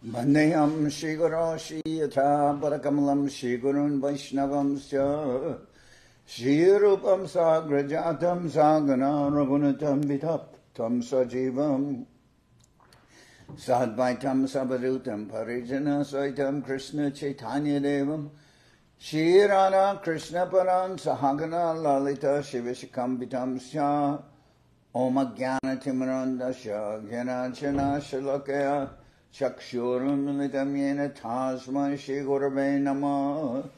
Vandeham Shri Guru Shri Yatha Parakamalam Shri Gurun Vaishnavam Sya Shri Rupam Sagrajatam Sagana Ragunatam Vitaptam Sajivam Sadvaitam Sabadutam Parijana Saitam Krishna Chaitanya Devam Shri Radha Krishna Paran Sahagana Lalita Shivishikam Vitam Sya Om Jnana Timarandasya Jnanachana Shalakaya Chakshuram Militam Yena Tasmai Shri Gurave Namah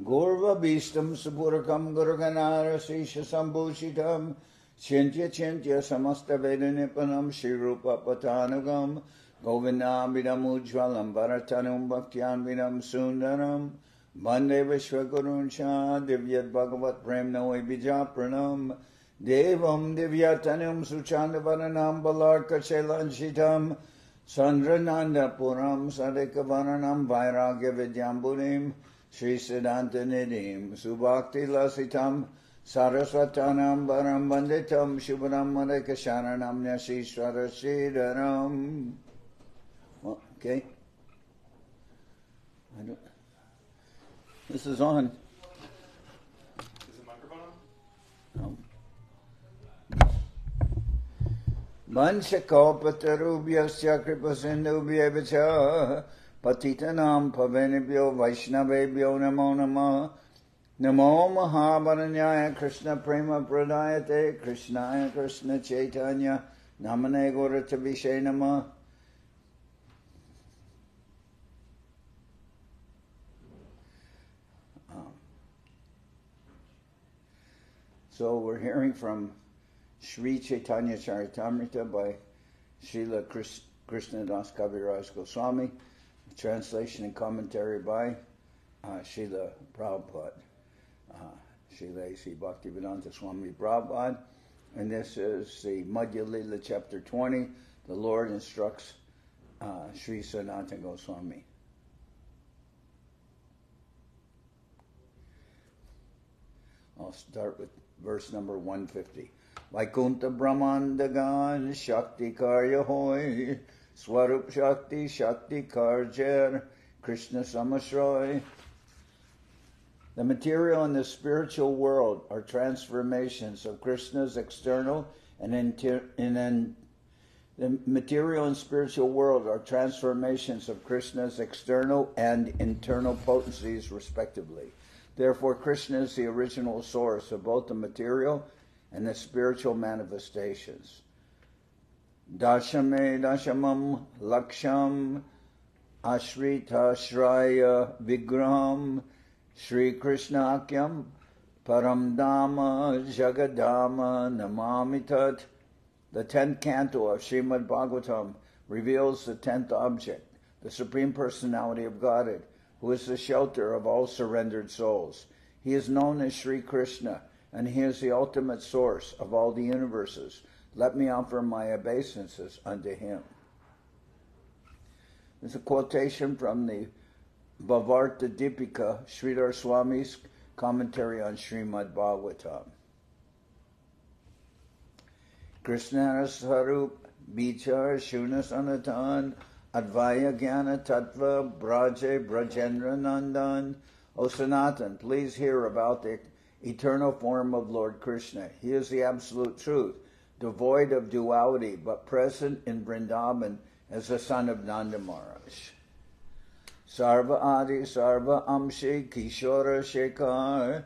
Gurva Bhistam Sapurakam Guruganara Sisha Sambhushitam Chintya Chintya Samasta Veda Nipanam Shri Rupa Patanagam Govindam Vidam Ujvalam Bharatanam Bhaktyan Vidam Sundaram Bande Vishwagurun Shah Divyat Bhagavat Prem Noe Bijapranam Devam Divyatanam Suchanda Varanam Balarka Shelanchitam Sandrananda Puram Sadeka Varanam Vairagya Vidyambunim Sri Siddhanta Nidhim Subhakti Lasitam Saraswatanam Varam Banditam Shubharam Madeka Sharanam Nyasishwara Sridharam. Okay. This is on. Is the microphone No. Vanchakopatarubhyasya kripasindubhyevacha patitanam pavenibhyo vaishnavebhyo namo namah namo mahavaranyaya krishna prema pradayate krishnaya krishna chaitanya namane goratabhishe namah. So we're hearing from Sri Chaitanya Charitamrita by Srila Krishnadas Kaviraj Goswami, translation and commentary by Srila Prabhupada, Srila Bhaktivedanta Swami Prabhupad, and this is the Madhya-lila chapter 20. The Lord instructs Sri Sanatan Goswami. I'll start with verse number 150. Vaikuntha Brahmandagan Shakti Karya Hoy Swarup Shakti Shakti Karjer Krishna Samasroy. The material and the spiritual world are transformations of Krishna's external the material and spiritual world are transformations of Krishna's external and internal potencies respectively. Therefore, Krishna is the original source of both the material and the spiritual manifestations. Dashame dashamam laksham ashrita shraya vigram Sri Krishnakyam paramdama jagadama namamitat. The 10th canto of Srimad Bhagavatam reveals the 10th object, the Supreme Personality of Godhead, who is the shelter of all surrendered souls. He is known as Sri Krishna, and he is the ultimate source of all the universes. Let me offer my obeisances unto him. There's a quotation from the Bhavarta Dipika, Sridhar Swami's commentary on Srimad Bhagavatam. Krishna Sarup Bichar Shuna Sanatan Advaya Jnana Tattva Braje Brajendra Nandan. O Sanatan, please hear about the eternal form of Lord Krishna. He is the absolute truth, devoid of duality, but present in Vrindavan as the son of Nanda Maharaj. Sarva Adi Sarva Amshi Kishora Shekhar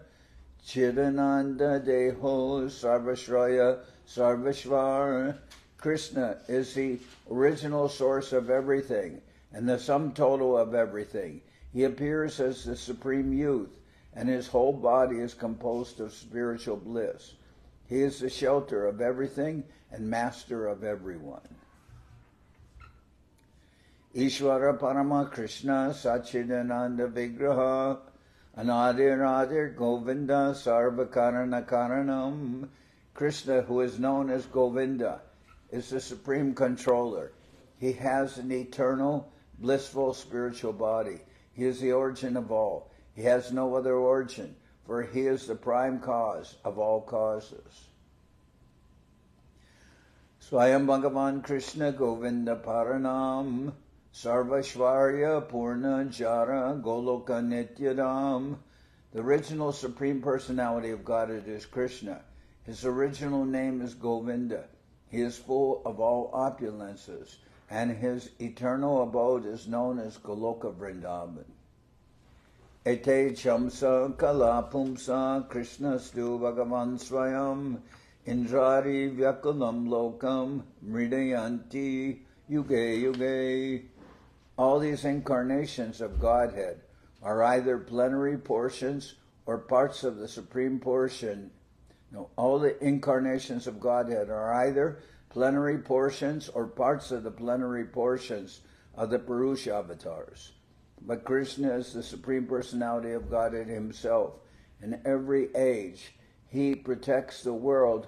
Chidananda Deho Sarvashraya Sarvashvar. Krishna is the original source of everything and the sum total of everything. He appears as the supreme youth, and his whole body is composed of spiritual bliss. He is the shelter of everything and master of everyone. Ishvara Parama Krishna Sachidananda Vigraha Anadir Adir Govinda Sarvakarana Karanam. Krishna, who is known as Govinda, is the supreme controller. He has an eternal, blissful spiritual body. He is the origin of all. He has no other origin, for he is the prime cause of all causes. Swayam Bhagavan Krishna Govinda Paranam Sarvashvarya Purna Jara Goloka Nityadam. The original Supreme Personality of Godhead is Krishna. His original name is Govinda. He is full of all opulences, and his eternal abode is known as Goloka Vrindavan. Ete chamsa kalapumsa Krishna stu bhagavan swayam indrari vyakulam lokam mridayanti yuge yuge. All these incarnations of Godhead are either plenary portions or parts of the supreme portion. No, all the incarnations of Godhead are either plenary portions or parts of the plenary portions of the Purusha avatars. But Krishna is the Supreme Personality of Godhead himself. In every age, he protects the world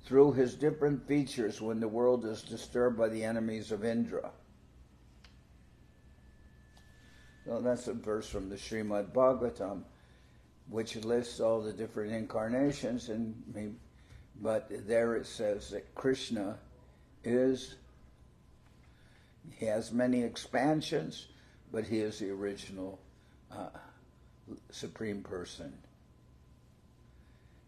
through his different features when the world is disturbed by the enemies of Indra. So that's a verse from the Srimad Bhagavatam, which lists all the different incarnations, but there it says that Krishna he has many expansions, but he is the original Supreme Person.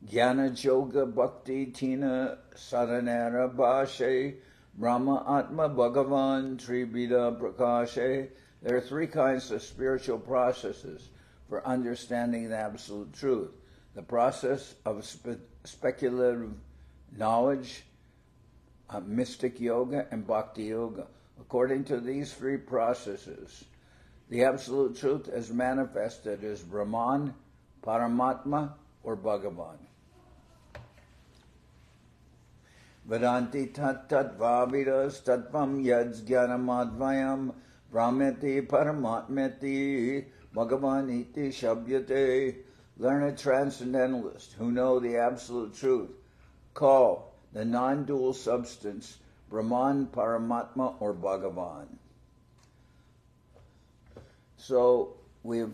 Jnana Yoga Bhakti Tina Saranara Bhashe Brahma Atma Bhagavan Tribhida Prakashe. There are three kinds of spiritual processes for understanding the absolute truth. The process of speculative knowledge, mystic yoga, and bhakti yoga. According to these three processes, the absolute truth is manifested as Brahman, Paramatma, or Bhagavan. Vedanti tat vavidas tatvam yads jnanamadvayam brahmeti paramatmeti Bhagavan iti shabhyate. Learned transcendentalists who know the absolute truth call the non-dual substance Brahman, Paramatma, or Bhagavan. So we've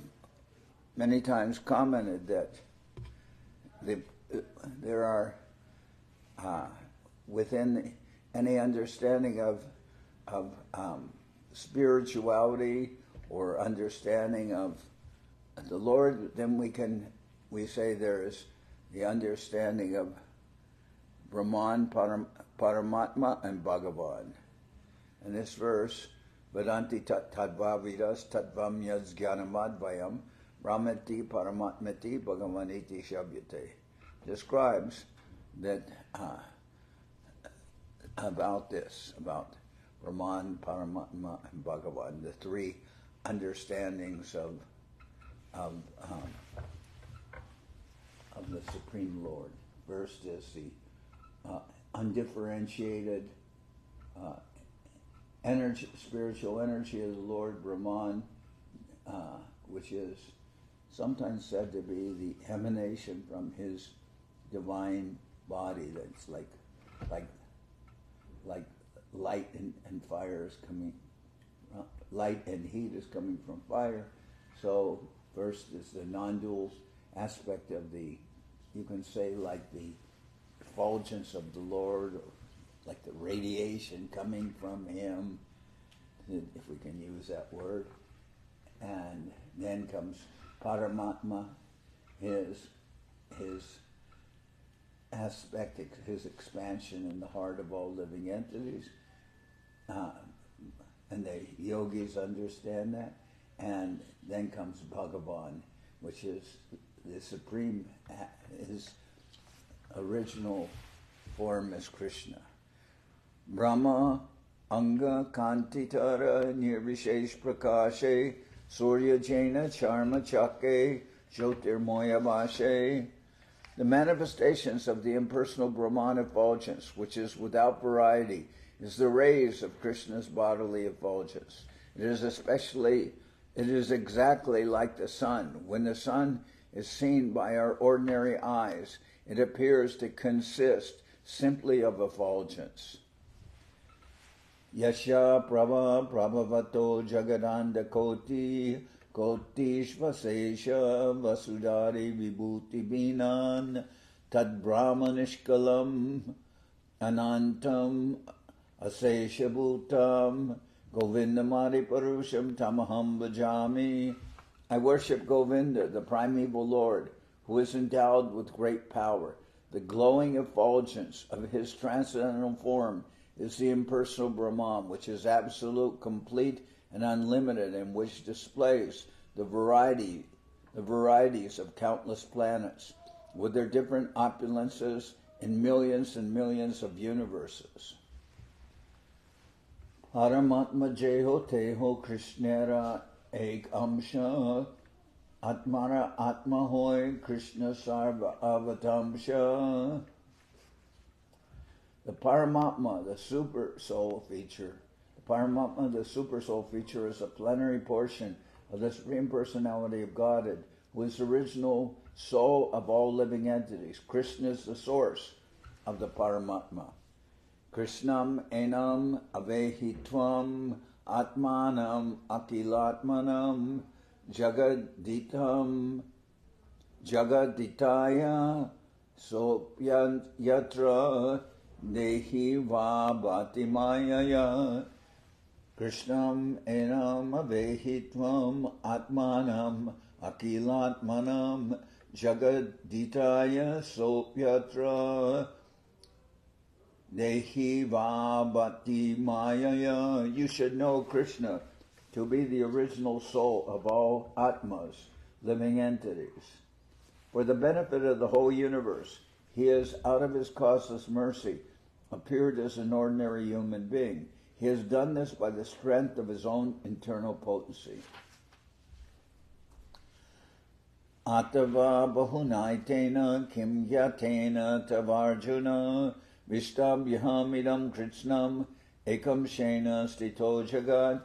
many times commented that there are within any understanding of spirituality or understanding of the Lord, then we say there is the understanding of Brahman, Paramatma, and Bhagavan. In this verse, Vedanti tadvavidas tatvam yads jnanamadvayam brahmeti paramatmeti bhagavaniti shabhyate describes that about Brahman, Paramatma, and Bhagavan, the three understandings of the Supreme Lord. First is the undifferentiated spiritual energy of the Lord, Brahman, which is sometimes said to be the emanation from his divine body. That's like light and fire is coming. Light and heat is coming from fire. So first is the non-dual aspect of you can say like the effulgence of the Lord, or like the radiation coming from him, if we can use that word. And then comes Paramatma, his aspect, his expansion in the heart of all living entities. And the yogis understand that. And then comes Bhagavan, which is the supreme, his original form is Krishna. Brahma, Anga, Kantitara, Nirvishesh Prakashe, Surya Jaina, Charma Chake, Jyotirmoya Vashe. The manifestations of the impersonal Brahman effulgence, which is without variety, is the rays of Krishna's bodily effulgence. It is exactly like the sun. When the sun is seen by our ordinary eyes, it appears to consist simply of effulgence. Yasha Prabha Prabhavato Jagadanda Koti Kotishvasesha Vasudari Vibhuti Binan Tad Brahmanishkalam Anantam Asesha Bhutam Govindamadi Parusham Tamaham Bhajami. I worship Govinda, the primeval Lord, who is endowed with great power. The glowing effulgence of his transcendental form is the impersonal Brahman, which is absolute, complete, and unlimited, and which displays the varieties of countless planets, with their different opulences in millions and millions of universes. Paramatma Jeho Teho Krishnera Ek Amsha Atmara Atma Hoy Krishna Sarva Avatamsha. The Paramatma, the super soul feature, is a plenary portion of the Supreme Personality of Godhead, who is the original soul of all living entities. Krishna is the source of the Paramatma. Krishnam enam avehitvam atmanam akilatmanam jagaditaya sopyatra dehi va bhatimayaya. Krishnam enam avehitvam atmanam akilatmanam jagaditaya sopyatra dehi va bhatimayaya. You should know Krishna to be the original soul of all atmas, living entities. For the benefit of the whole universe, he has, out of his causeless mercy, appeared as an ordinary human being. He has done this by the strength of his own internal potency. Atava bahunaitena kim yatena tavarjuna Vishtabhyahamidam Krishnam ekam shena stito jagat.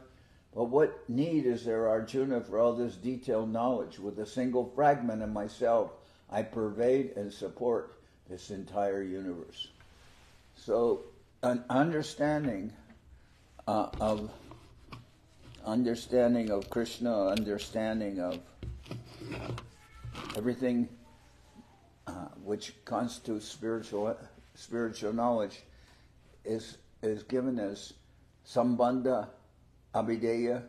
But what need is there, Arjuna, for all this detailed knowledge? With a single fragment of myself, I pervade and support this entire universe. So, an understanding of Krishna, understanding of everything which constitutes spiritual knowledge is given as sambandha, abhideya,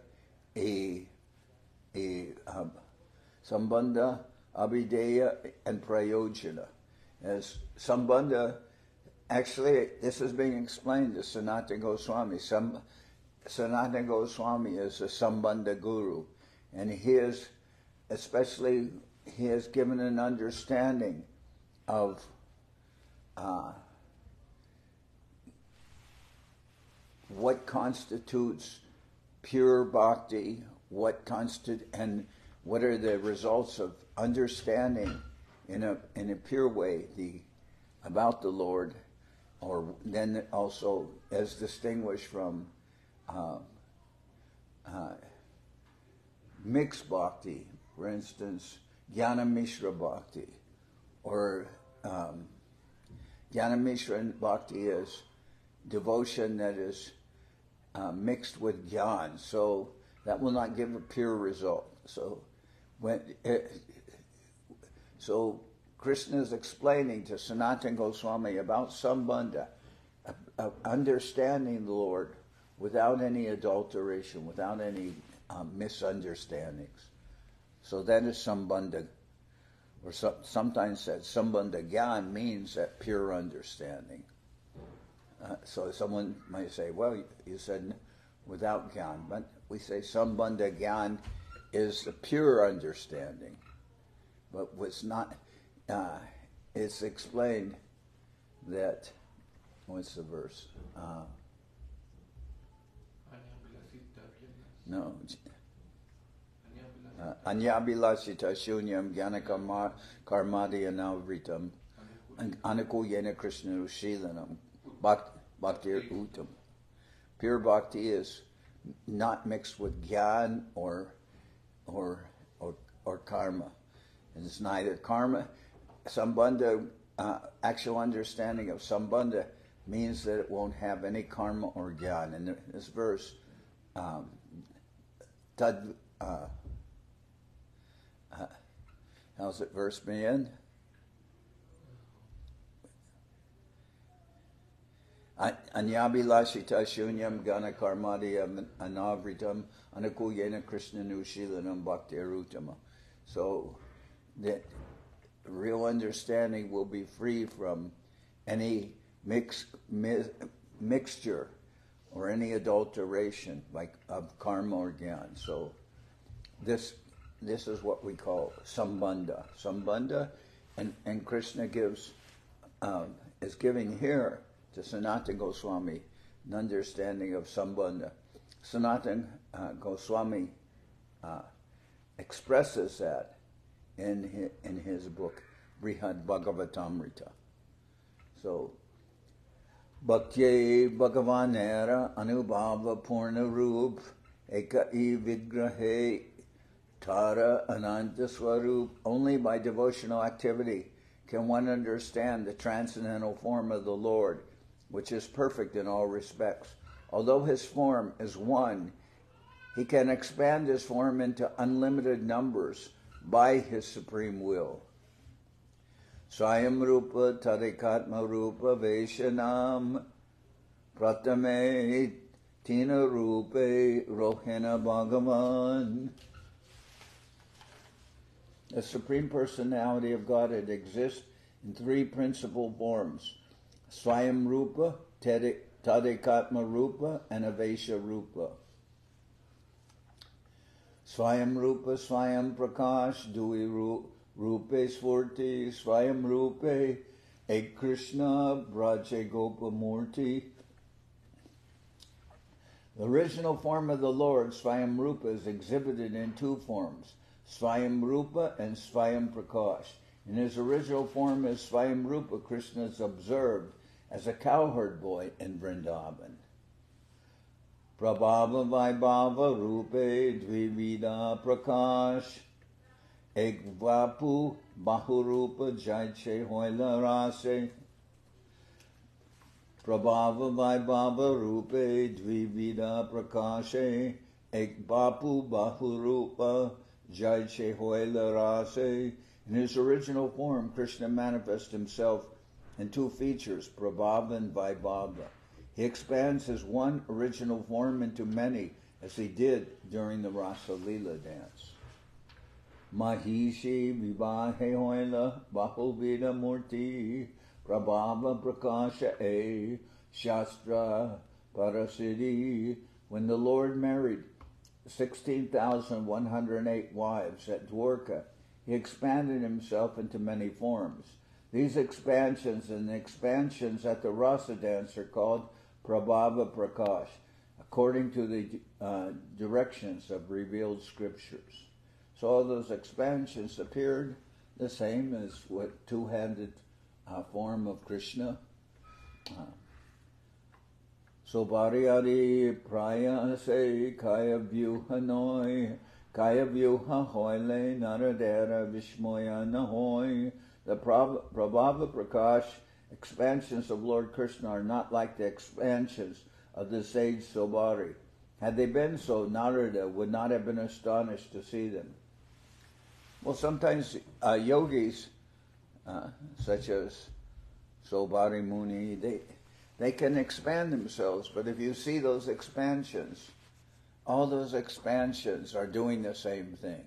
sambandha, abhideya, and prayojana. As sambandha, actually, this is being explained to Sanatana Goswami. Sanatana Goswami is a sambandha guru, and he has given an understanding of what constitutes pure bhakti, and what are the results of understanding in a pure way about the Lord, or then also as distinguished from mixed bhakti, for instance, Jnana Mishra bhakti, or Jnana Mishra bhakti is devotion that is mixed with jnana, so that will not give a pure result. So Krishna is explaining to Sanatana Goswami about sambandha, understanding the Lord without any adulteration, without any misunderstandings. So that is sambandha, or sometimes that sambandha gyan means that pure understanding. So someone might say, well, you said without gyan, but we say sambandha gyan is the pure understanding. But what's not, it's explained that, what's the verse? No. Anyabhilasita shunyam jnana karmadi anavritam anukuyena krishna ushilanam bhaktir uttam. Pure bhakti is not mixed with gyan or karma. And it's neither karma. Sambandha, actual understanding of sambandha means that it won't have any karma or gyan. And this verse, how's it verse begin? Anyabhilashita shunyam gana karmadiyam anavritam anakuyena krishna nushilanam bhakti arutama. So that real understanding will be free from any mixture or any adulteration like of karma or gyan. So this is what we call sambandha. Sambandha, and Krishna is giving here to Sanatan Goswami an understanding of sambandha. Sanatan Goswami expresses that in his book Brihad Bhagavatamrita. So Bhakti Bhagavanera Anubhava Purna Roop Eka I Vigrahe Tara Ananta Swarup. Only by devotional activity can one understand the transcendental form of the Lord, which is perfect in all respects. Although his form is one, he can expand his form into unlimited numbers by his supreme will. Swayam Rupa Tadikatma Rupa Veshanam Pratame Tina Rupe Rohina Bhagavan. The Supreme Personality of Godhead exists in three principal forms: Swayam Rupa, Tadikatma Rupa, and Avesha Rupa. Swayam Rupa, Swayam Prakash, Dui Rupe Svorti, Swayam Rupe, Ek Krishna, Braje Gopa Murti. The original form of the Lord, Swayam Rupa, is exhibited in two forms, Swayam Rupa and Swayam Prakash. In his original form as Swayam Rupa, Krishna is observed as a cowherd boy in Vrindavan. Prabhava Vaibhava Rupe Dvivida Prakash Ek Vapu Bahurupa Jaiche Hoila Rase. Prabhava Vaibhava Rupe Dvivida Prakashe Ek Vapu Bahurupa Jaiche Hoila Rase. In his original form, Krishna manifests himself in two features, Prabhava and Vaibhava. He expands his one original form into many, as he did during the Rasa-lila dance. Mahishi Vivahe Hoila Bahuvida Murti Prabhava Prakasha E Shastra Parasiddhi. When the Lord married 16,108 wives at Dwarka, he expanded himself into many forms. These expansions and expansions at the Rasa dance are called Prabhava Prakash, according to the directions of revealed scriptures. So all those expansions appeared the same as what two-handed form of Krishna. So Variari Prayase Kaya Vyuhanoi Kaya Vyuha Hoile Naradera Vishmoya Nahoi. The Prabhava Prakash expansions of Lord Krishna are not like the expansions of the sage Sobari. Had they been so, Narada would not have been astonished to see them. Well, sometimes yogis, such as Sobari Muni, they can expand themselves, but if you see those expansions, all those expansions are doing the same thing.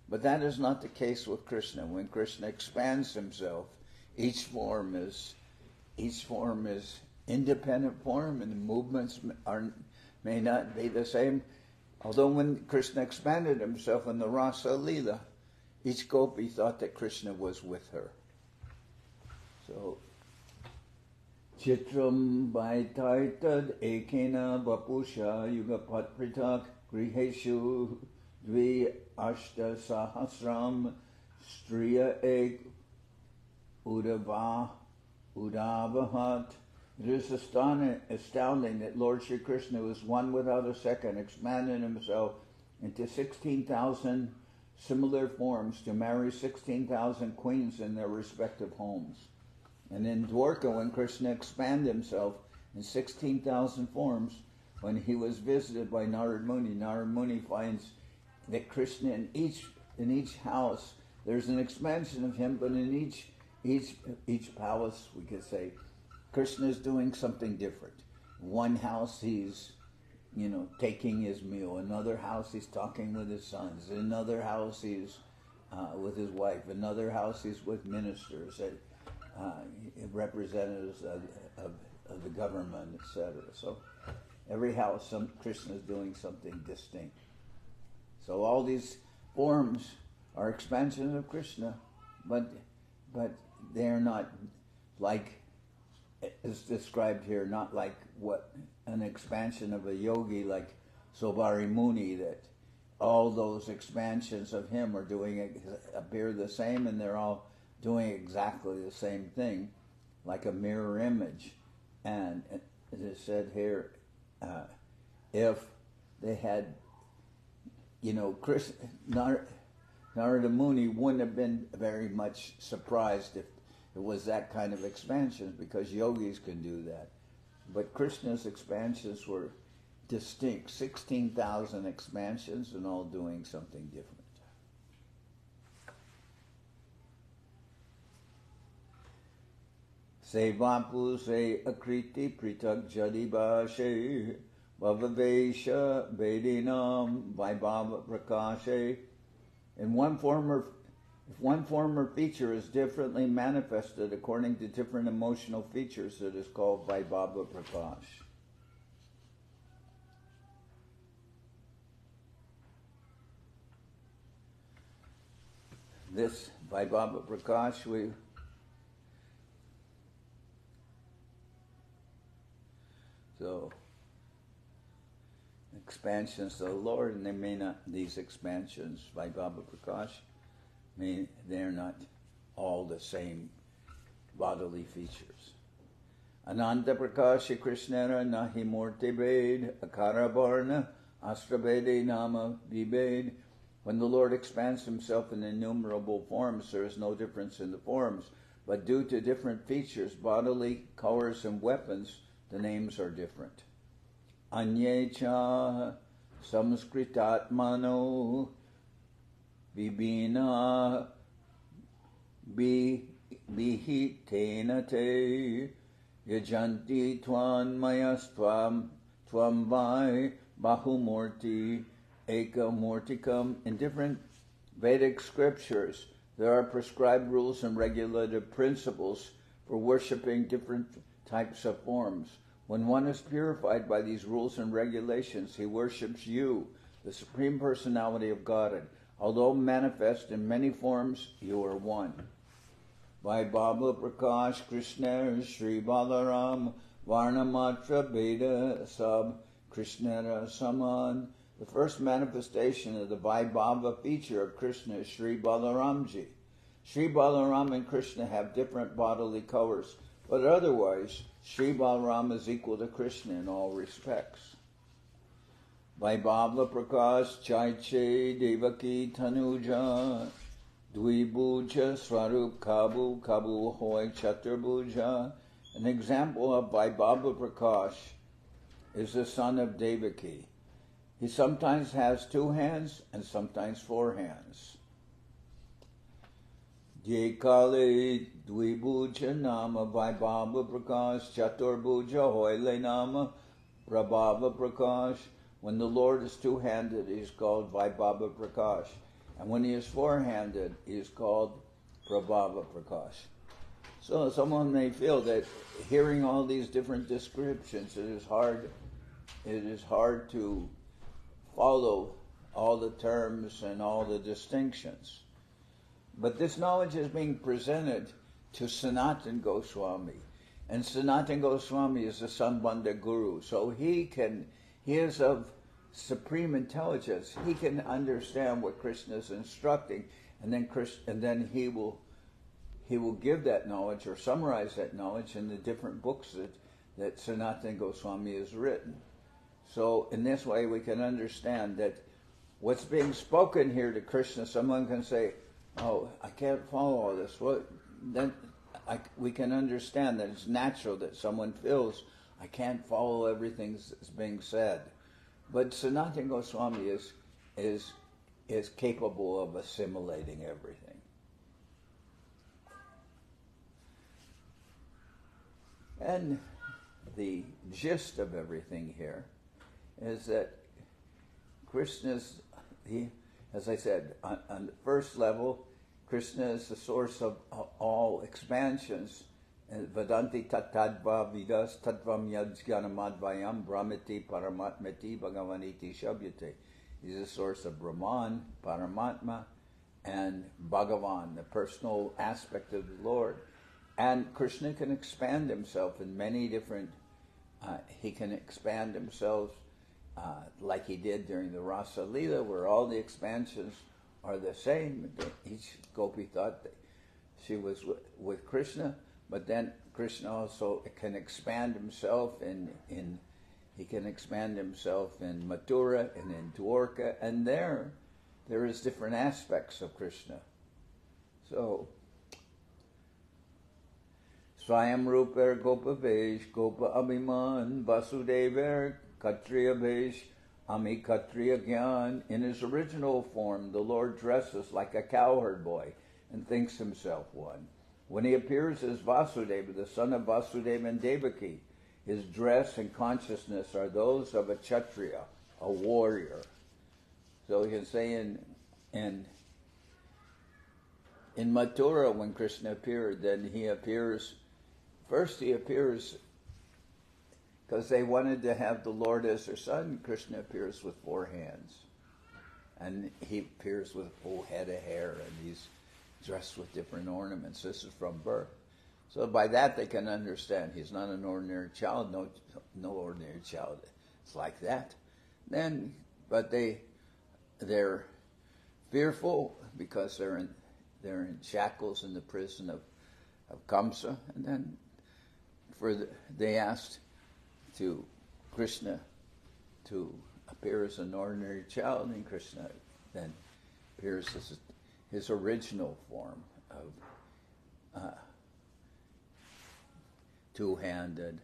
But that is not the case with Krishna. When Krishna expands himself, each form is independent form, and the movements may not be the same. Although when Krishna expanded himself in the Rasa-lila, each gopi thought that Krishna was with her. So, Chitram Vaitaitad Ekena Vapusha Yugapat Pritak Griheshu Dvi Ashta Sahasram Striya Ek Udavahat. It is astounding that Lord Sri Krishna was one without a second, expanding himself into 16,000 similar forms to marry 16,000 queens in their respective homes. And in Dwarka, when Krishna expanded himself in 16,000 forms, when he was visited by Narad Muni finds that Krishna in each house, there's an expansion of him, but in each palace, we could say, Krishna is doing something different. One house he's, taking his meal. Another house he's talking with his sons. Another house he's with his wife. Another house he's with ministers, representatives of the government, etc. So every house, Krishna is doing something distinct. So all these forms are expansions of Krishna, but they're not like is described here, not like what an expansion of a yogi like Sobari Muni, that all those expansions of him are appear the same, and they're all doing exactly the same thing, like a mirror image. And as it said here, if they had, Narada Muni wouldn't have been very much surprised if it was that kind of expansion, because yogis can do that. But Krishna's expansions were distinct, 16,000 expansions, and all doing something different. Sevapu se akriti pritak jadibashe bhavavesha vedinam vaibhava prakashe. If one form or feature is differently manifested according to different emotional features, it is called Vaibhava Prakash. This Vaibhava Prakash, so expansions of the Lord, and they may not, these expansions, Vaibhava Prakash, they're not all the same bodily features. Ananta Prakasha Krishnara nahi murti ved akara varna astrabede nama vibed. When the Lord expands himself in innumerable forms, there is no difference in the forms, but due to different features, bodily, colors, and weapons, the names are different. Anyecha samskritatmano vibhina bihitena te yajanti twan mayastvam tvam vai bahumurti ekamurtikam. In different Vedic scriptures, there are prescribed rules and regulative principles for worshipping different types of forms. When one is purified by these rules and regulations, he worships you, the Supreme Personality of Godhead. Although manifest in many forms, you are one. Vaibhava Prakash Krishna Sri Balaram Varnamatra Beda Sab Krishnara Saman. The first manifestation of the Vaibhava feature of Krishna is Sri Balaramji. Sri Balaram and Krishna have different bodily colors, but otherwise, Sri Balaram is equal to Krishna in all respects. Vaibhava Prakash Chaiche Devaki Tanuja Dvibhuja Swarup Kabu Kabu Hoy Chaturbuja. An example of Vaibhava Prakash is the son of Devaki. He sometimes has 2 hands and sometimes 4 hands. Jekale Dvibhuja Nama Vaibhava Prakash Chaturbuja Hoyle Nama Prabhava Prakash. When the Lord is 2-handed, he is called Vaibhava Prakash. And when he is 4-handed, he is called Prabhava Prakash. So someone may feel that hearing all these different descriptions, it is hard to follow all the terms and all the distinctions. But this knowledge is being presented to Sanatan Goswami. And Sanatan Goswami is the Sambandha Guru. So he is of supreme intelligence. He can understand what Krishna is instructing, and then he will give that knowledge or summarize that knowledge in the different books that Sanatan Goswami has written. So in this way we can understand that what's being spoken here to Krishna, someone can say, oh, I can't follow all this. Well, then we can understand that it's natural that someone feels, I can't follow everything that's being said. But Sanatan Goswami is capable of assimilating everything. And the gist of everything here is that Krishna's, as I said, on the first level, Krishna is the source of all expansions. Vedanti tattadva vidas tattvam yajjanamadvayam brahmati paramatmati bhagavaniti shabhyate. He's the source of Brahman, Paramatma, and Bhagavan, the personal aspect of the Lord. And Krishna can expand himself in many different, he can expand himself like he did during the Rasa-lila, where all the expansions are the same. Each gopi thought that she was with Krishna, but then Krishna also can expand himself he can expand himself in Mathura and in Dwarka, and there is different aspects of Krishna. So, Swayam Ruper Gopa Vesh, Gopa Abhiman, Vasudever Kshatriya Vesh, Ami Kshatriya Gyan. In his original form, the Lord dresses like a cowherd boy and thinks himself one. When he appears as Vasudeva, the son of Vasudeva and Devaki, his dress and consciousness are those of a Kshatriya, a warrior. So you can say in Mathura, when Krishna appeared, then he appears because they wanted to have the Lord as their son. Krishna appears with 4 hands, and he appears with a full head of hair, and he's dressed with different ornaments. This is from birth. So by that they can understand he's not an ordinary child. No ordinary child. It's like that. Then, but they're fearful because they're in shackles in the prison of Kamsa, and then they asked to Krishna to appear as an ordinary child, and Krishna then appears as his original form of two-handed,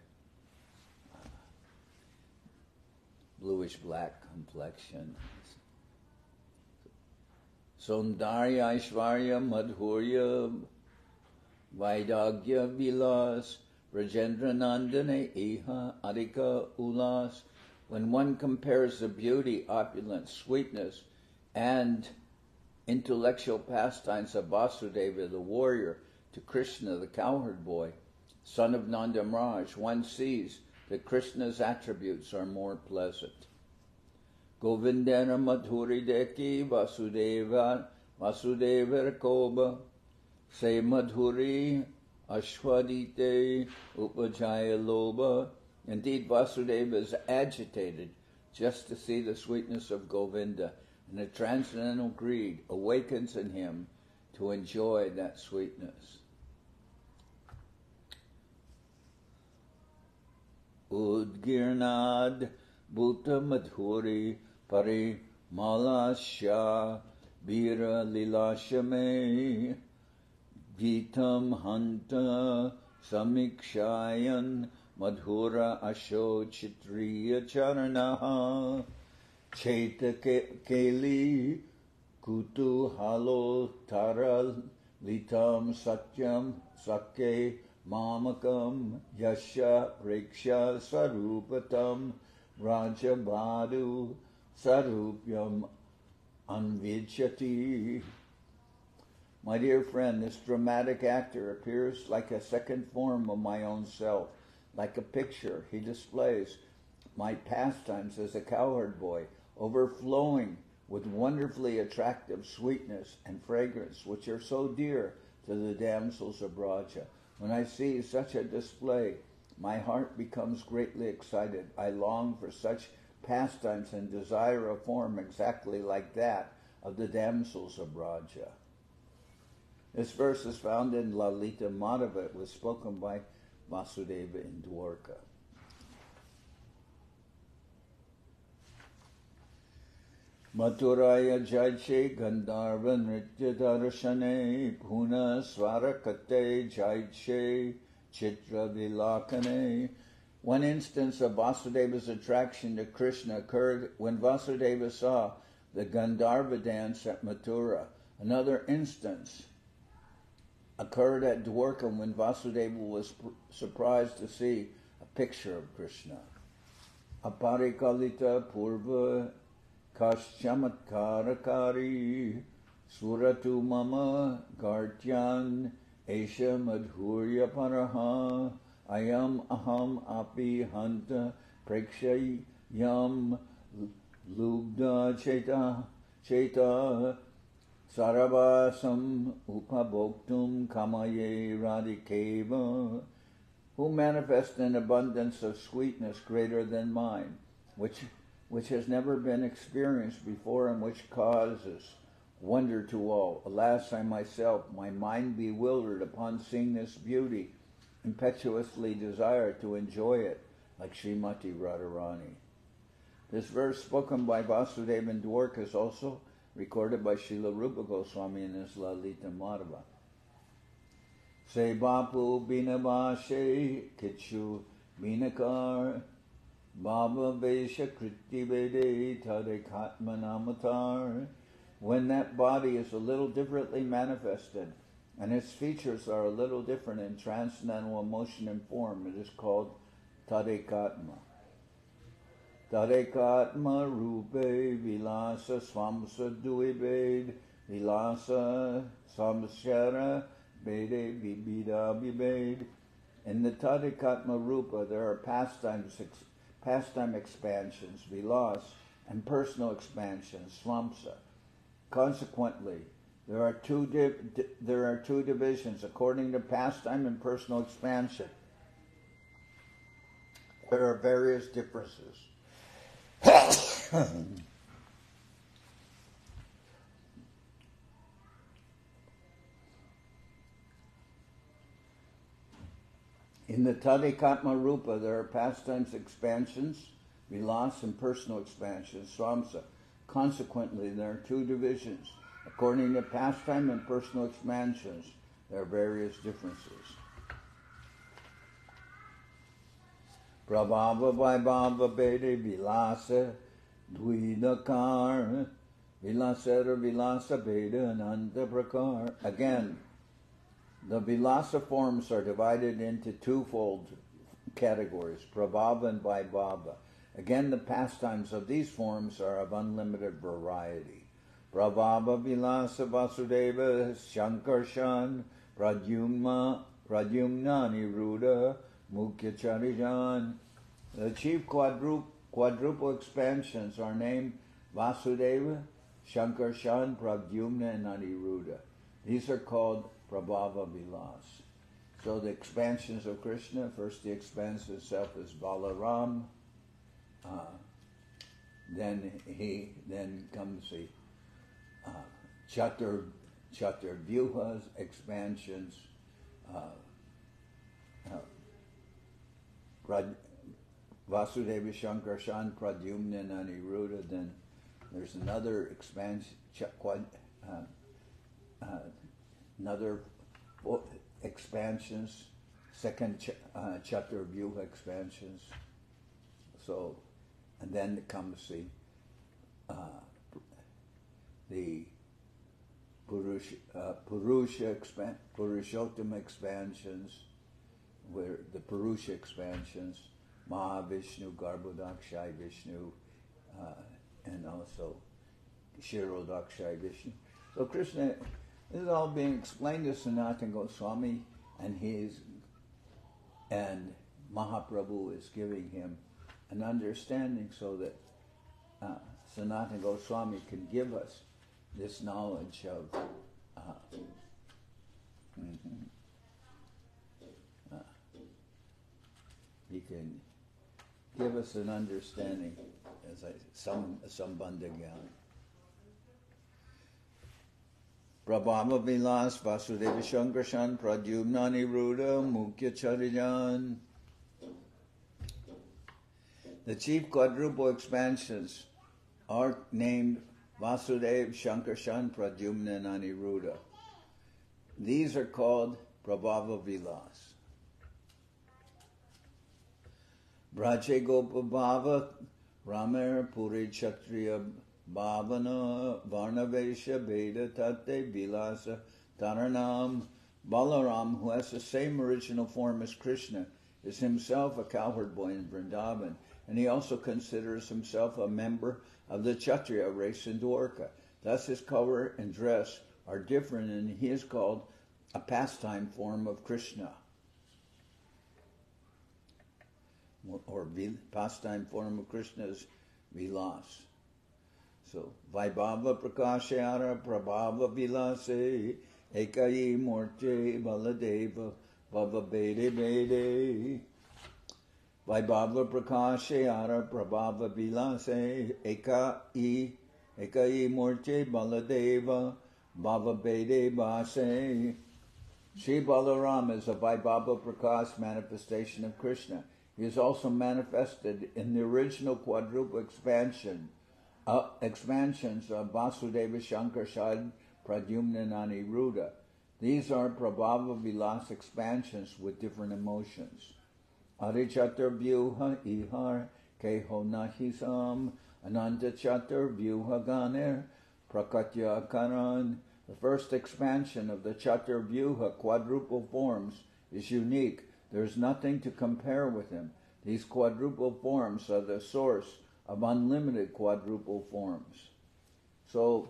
bluish-black complexion. Saundarya Aishvarya Madhurya Vaidagya Vilas Rajendra Nandane Iha Adhika Ulas. When one compares the beauty, opulence, sweetness, and intellectual pastimes of Vasudeva, the warrior, to Krishna, the cowherd boy, son of Nanda Maharaj, one sees that Krishna's attributes are more pleasant. Govindana Madhuri Deki Vasudeva Koba Se Madhuri Ashwadite Upajaya Loba. Indeed, Vasudeva is agitated just to see the sweetness of Govinda, and a transcendental greed awakens in him to enjoy that sweetness. Udgirnad Bhuta Madhuri Pari Malasya Vira Lilashame Gitam Hanta Samikshayan Madhura Asho Chitriya Charanaha Chaita Keli Kutu Halo Taral Litam Satyam Sakke Mamakam Yasha Preksha Sarupatam Rajabadu Sarupyam Anvichati. My dear friend, this dramatic actor appears like a second form of my own self. Like a picture, he displays my pastimes as a cowherd boy, overflowing with wonderfully attractive sweetness and fragrance, which are so dear to the damsels of Braja. When I see such a display, my heart becomes greatly excited. I long for such pastimes and desire a form exactly like that of the damsels of Braja. This verse is found in Lalita Madhava. It was spoken by Vasudeva in Dwarka. Mathuraya Jaiche Gandharva Nritya Darshane Puna Swarakate Jaiche Chitra Vilakane. One instance of Vasudeva's attraction to Krishna occurred when Vasudeva saw the Gandharva dance at Mathura. Another instance occurred at Dwarka when Vasudeva was surprised to see a picture of Krishna. Aparikalita purva kaschamatkharakari suratu mama gartyan esha madhurya paraha ayam aham api hanta prekshayam lubda cheta sarabasam upabhoktum kamaye radikeva, who manifest an abundance of sweetness greater than mine, which has never been experienced before and which causes wonder to all. Alas, I myself, my mind bewildered upon seeing this beauty, impetuously desire to enjoy it, like Srimati Radharani. This verse spoken by Vasudeva in Dwarka is also recorded by Srila Rupa Goswami in his Lalita Madhava. Se bapu binabashe kichu binakar baba vesha kriti vede tadekatmanamatar. When that body is a little differently manifested and its features are a little different in transcendental emotion and form, it is called tadekatma. Tadekatma rupe vilasa swamsa duibed vilasa samsara bede vibida vibed. In the Tadekatma Rupa there are pastime expansions, vilas, and personal expansions, swamsa. Consequently, there are two divisions according to pastime and personal expansion. There are various differences. In the Tadekatma Rupa, there are pastimes expansions, vilas, and personal expansions, swamsa. Consequently, there are two divisions. According to pastime and personal expansions, there are various differences. Prabhava Vaibhava Bede Vilasa Dvidakar Vilasera Vilasa Beda Ananta Prakar. Again, the Vilasa forms are divided into twofold categories, Prabhava and Vaibhava. Again, the pastimes of these forms are of unlimited variety. Prabhava Vilasa Vasudeva Shankarshan Pradyumna Niruddha Mukhya Charijan. The chief quadruple expansions are named Vasudeva, Shankarshan, Pradyumna, and Aniruddha. These are called Prabhava Vilas. So the expansions of Krishna, first he expands himself as Balaram, then comes the Chaturvyuhas expansions, Vasudeva Shankarshan, Pradyumna, and Aniruddha. Then there's another expansion, another expansions, second Chaturvyuha expansions. So, and then comes the Purushottama expansions, where the Purusha expansions, Mahavishnu, Garbhodakshai Vishnu, and also Kshirodakshai Vishnu. So Krishna, this is all being explained to Sanatan Goswami, and Mahaprabhu is giving him an understanding so that Sanatan Goswami can give us this knowledge of he can give us an understanding as Sambandha Gyan. Prabhava Vilas Vasudeva Shankarshan Pradyumna Niruddha Mukhya Charijan. The chief quadruple expansions are named Vasudeva, Shankarshan, Pradyumna, and Aniruddha. These are called Prabhava Vilas. Braje Gopa Bhava Ramar Puri Kshatriya Bhavana Varnavesha Veda Tate Vilasa Taranam Balaram, who has the same original form as Krishna, is himself a cowherd boy in Vrindavan, and he also considers himself a member of the Kshatriya race in Dwarka. Thus his color and dress are different, and he is called a pastime form of Krishna, or pastime form of Krishna is Vilas. So, Vaibhava Prakashayara Prabhava Vilase Ekayi Morte Baladeva Bhava Bede Bede. Vaibhava Prakashayara Prabhava Vilase Ekayi Morte Baladeva Bhava Bede Base. Sri Balaram is a Vaibhava Prakash manifestation of Krishna. He is also manifested in the original quadruple expansions of Vasudeva, Shankarshad, Pradyumna, and Aniruddha. These are Prabhava Vilas expansions with different emotions. Arichatar Vyuha Ihar Keho Nahisam Ananta Chatur Vyuha Ganer Prakatya Karan. The first expansion of the Chatur Vyuha quadruple forms is unique. There is nothing to compare with him. These quadruple forms are the source of unlimited quadruple forms. So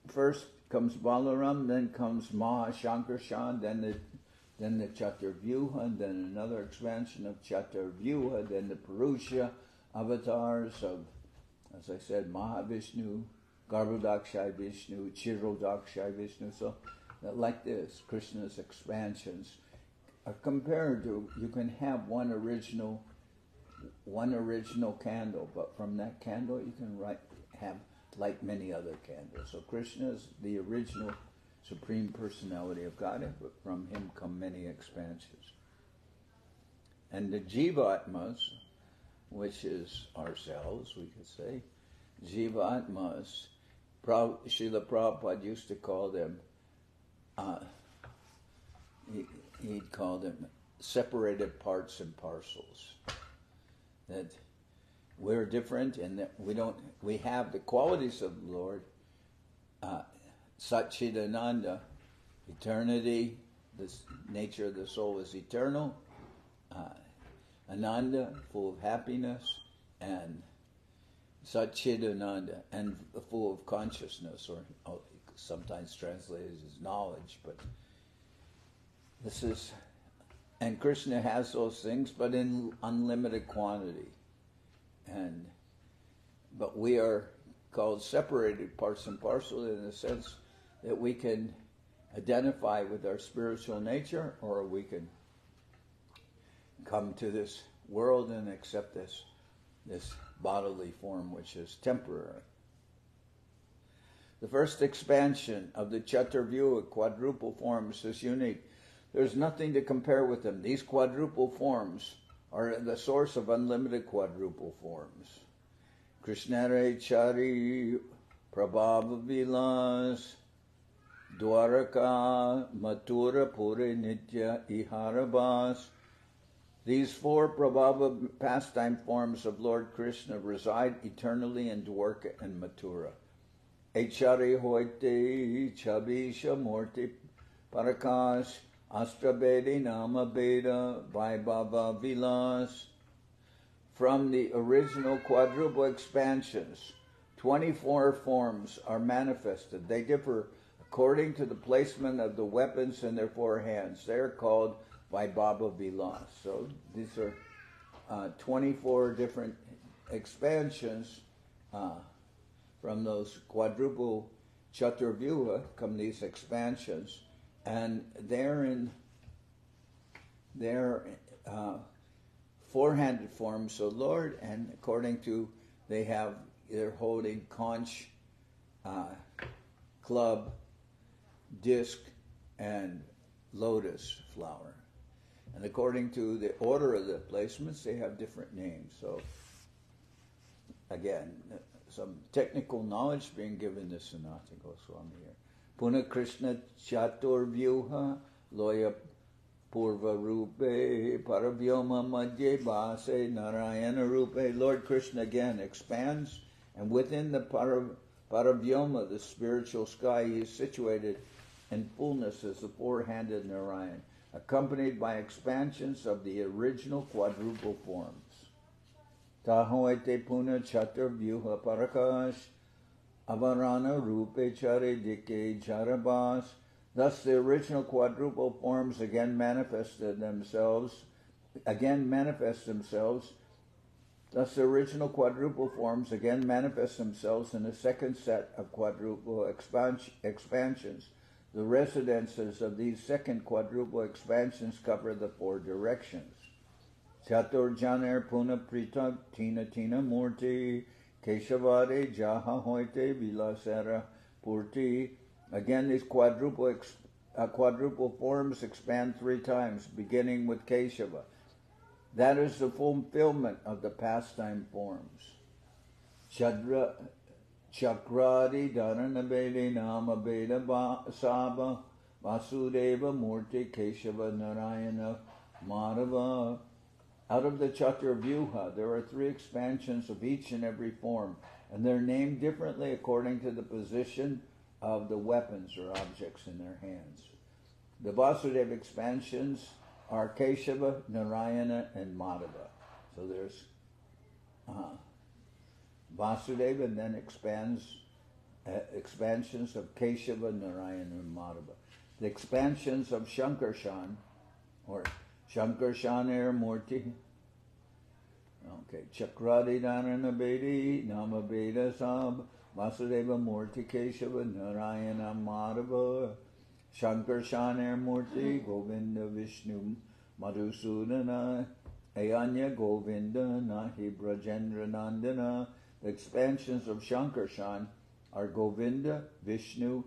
first comes Balaram, then comes Mahashankarshan, then the Chaturvyuha, and then another expansion of Chaturvyuha, then the Purusha avatars of, as I said, Mahavishnu, Garbhodakshay Vishnu, Chirodakshay Vishnu. So like this, Krishna's expansions are compared to, you can have one original candle, but from that candle you can light many other candles. So Krishna is the original Supreme Personality of Godhead, but from him come many expansions. And the Jivatmas, which is ourselves, we could say, Jivatmas, Srila Prabhupada used to call them, he'd call them separated parts and parcels. That we're different and that we have the qualities of the Lord, Satchidananda, eternity, the nature of the soul is eternal, Ananda, full of happiness, and Satchidananda, and full of consciousness, or sometimes translated as knowledge, but this is, and Krishna has those things, but in unlimited quantity. But we are called separated parts and parcel in the sense that we can identify with our spiritual nature, or we can come to this world and accept this bodily form, which is temporary. The first expansion of the Chaturvyuha quadruple forms is unique. There's nothing to compare with them. These quadruple forms are the source of unlimited quadruple forms. Krishnare Chari Prabhava Vilas Dwaraka Mathura Puri Nitya Iharabhas. These four Prabhava pastime forms of Lord Krishna reside eternally in Dwarka and Mathura. Echari Hoite Chabisha Murti Parakash Astrabedi Nama Beda Vaibhava Vilas. From the original quadruple expansions, 24 forms are manifested. They differ according to the placement of the weapons in their four hands. They are called Vaibhava Vilas. So these are 24 different expansions. From those quadruple Chaturvyuha come these expansions, and they're four-handed forms of Lord, and according to they're holding conch, club, disc, and lotus flower. And according to the order of the placements, they have different names. So again, some technical knowledge being given to Sanatan Goswami here. Puna Krishna Chaturvyuha Loya Purva Rupe Paravyoma Madhye Bhase Narayana Rupe. Lord Krishna again expands, and within the Paravyoma, the spiritual sky, he is situated and fullness as the four-handed Narayan, accompanied by expansions of the original quadruple forms. Tahoite puna chatur vyuha parakash, avarana rupe chare dike charabas. Thus the original quadruple forms again manifest themselves. Thus the original quadruple forms again manifest themselves in a second set of quadruple expansions. The residences of these second quadruple expansions cover the four directions. Chatur Janer Puna Prita Tina Tina Murti Keshavade Jaha Hoite Vilasera Purti. Again, these quadruple forms expand three times, beginning with Keshava. That is the fulfillment of the pastime forms. Chakradi Dharanabede Nama Beda Saba Vasudeva Murti Keshava Narayana Madhava. Out of the Chaturvyuha, there are three expansions of each and every form, and they're named differently according to the position of the weapons or objects in their hands. The Vasudeva expansions are Keshava, Narayana, and Madhava. So there's Vasudeva, and then expansions of Keshava, Narayana, and Madhava. The expansions of Shankarshan, or Shankarshaner Murti, okay, Chakradi Dharana Bedi, Nama Beda Sab, Vasudeva Murti Keshava, Narayana, Madhava, Shankarshaner Murti, Govinda Vishnu, Madhusudana, Ayanya Govinda, Nahi Brajendra Nandana. The expansions of Shankarshan are Govinda, Vishnu,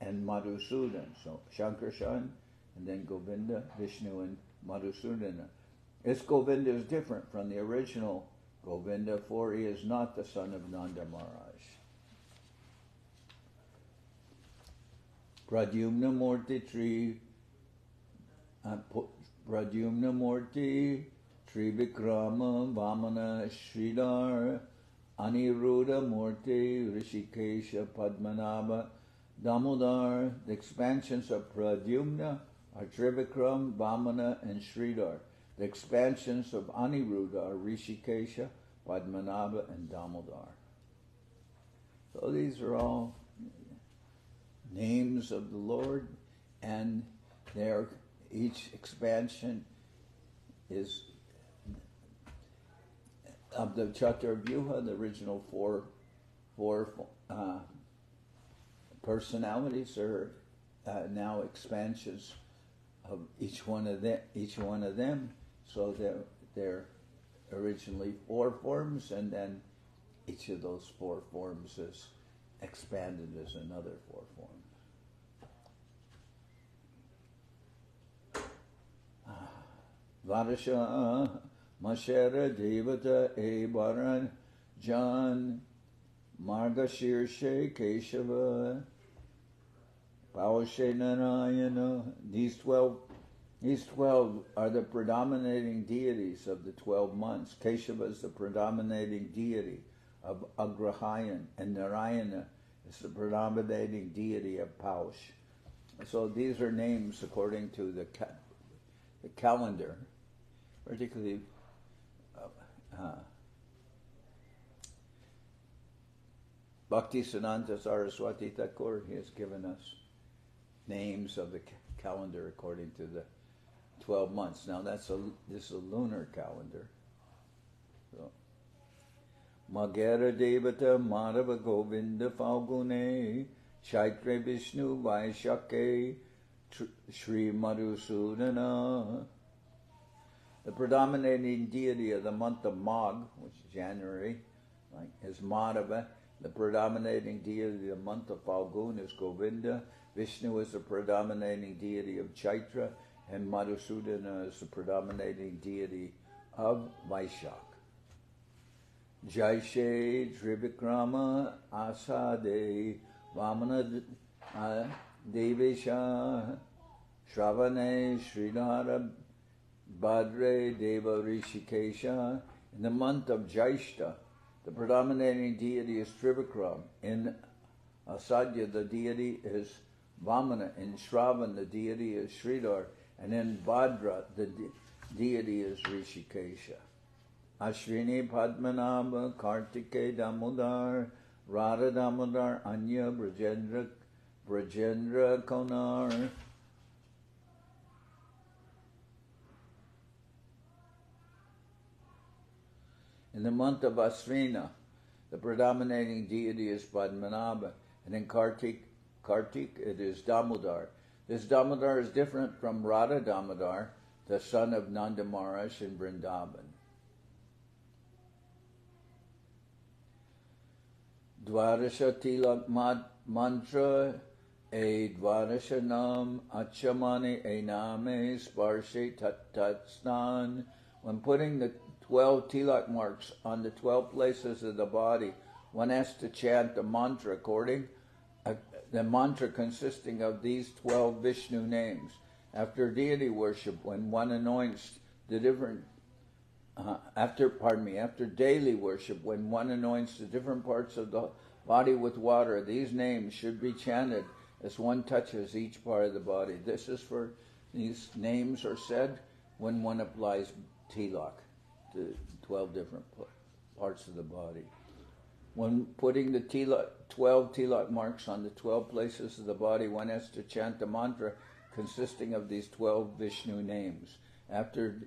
and Madhusudan. So Shankarshan, and then Govinda, Vishnu, and Madhusudana. This Govinda is different from the original Govinda, for he is not the son of Nanda Maharaj. Pradyumna Murti, Trivikrama, Vamana, Sridhar, Aniruddha Murti, Rishikesha, Padmanabha, Damodar. The expansions of Pradyumna are Trivikram, Vamana, and Sridhar. The expansions of Aniruddha are Rishikesha, Padmanabha, and Damodar. So these are all names of the Lord, and each expansion is of the Chaturvyuha, the original four personalities are now expansions of each one of them. So they're originally four forms, and then each of those four forms is expanded as another four forms. Vadasha Mashera Devata Ebaran Jan Margashirshe Keshava Paushe Narayana. These 12 are the predominating deities of the 12 months. Keshava is the predominating deity of Agrahayan, and Narayana is the predominating deity of Paush. So these are names according to the calendar, particularly Bhakti Siddhanta Saraswati Thakur. He has given us names of the calendar according to the 12 months. Now this is a lunar calendar. So Magera Devata Madhava Govinda Falgune Chaitre Vishnu Vaishake Sri Madhusudana. The predominating deity of the month of Magh, which is January, is Madhava. The predominating deity of the month of Falgun is Govinda. Vishnu is the predominating deity of Chaitra, and Madhusudana is the predominating deity of Vaishak. Jaishe Trivikrama Asade Vamana Devesha Shravane Sridhara Bhadre Deva Rishikesha. In the month of Jaishta, the predominating deity is Trivikram. In Asadya, the deity is Vamana. In Shravan, the deity is Sridhar. And in Bhadra, the deity is Rishikesha. Ashwini Padmanabha, Kartike Damodar, Radha Damodar, Anya Brajendra Konar. In the month of Asrina, the predominating deity is Padmanabha, and in Kartik it is Damodar. This Damodar is different from Radha Damodar, the son of Nanda Maharaj in Vrindavan. Dvarasha Tilak Mantra, E Dvarasha Nam, Achamani E Name, Sparshe Tat Snan. When putting the 12 tilak marks on the 12 places of the body, one has to chant the mantra the mantra consisting of these 12 Vishnu names. After deity worship, when one anoints the different after daily worship, when one anoints the different parts of the body with water, these names should be chanted as one touches each part of the body. These names are said when one applies tilak to 12 different parts of the body. When putting the 12 tilak marks on the 12 places of the body, one has to chant the mantra consisting of these 12 Vishnu names. After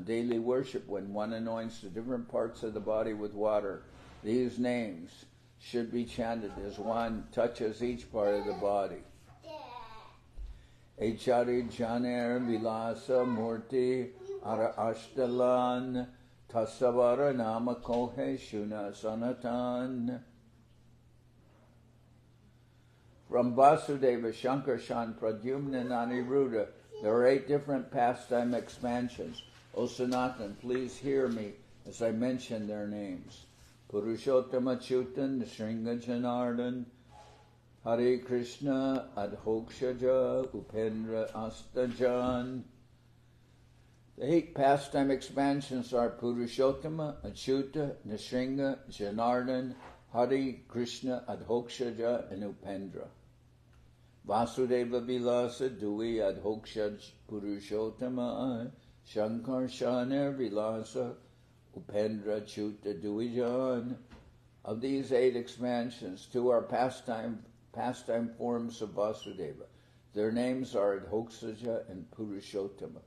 daily worship, when one anoints the different parts of the body with water, these names should be chanted as one touches each part of the body. Echari Janer Vilasa Murti Ara Ashtalan Tasavara Nama Kohe Shuna Sanatan. From Vasudeva, Shankarshan, Pradyumna, and Aniruddha, there are 8 different pastime expansions. O Sanatan, please hear me as I mention their names. Purushottama Chutan, Shringa Janardan, Hare Krishna, Adhokshaja, Upendra Astajan. The 8 pastime expansions are Purushottama, Achyuta, Nrsinga, Janardan, Hare Krishna, Adhokshaja, and Upendra. Vasudeva Vilasa, Dui, Adhokshaj, Purushottama, Shankarshaner Vilasa, Upendra, Chuta, Duijan. Of these 8 expansions, 2 are pastime forms of Vasudeva. Their names are Adhokshaja and Purushottama.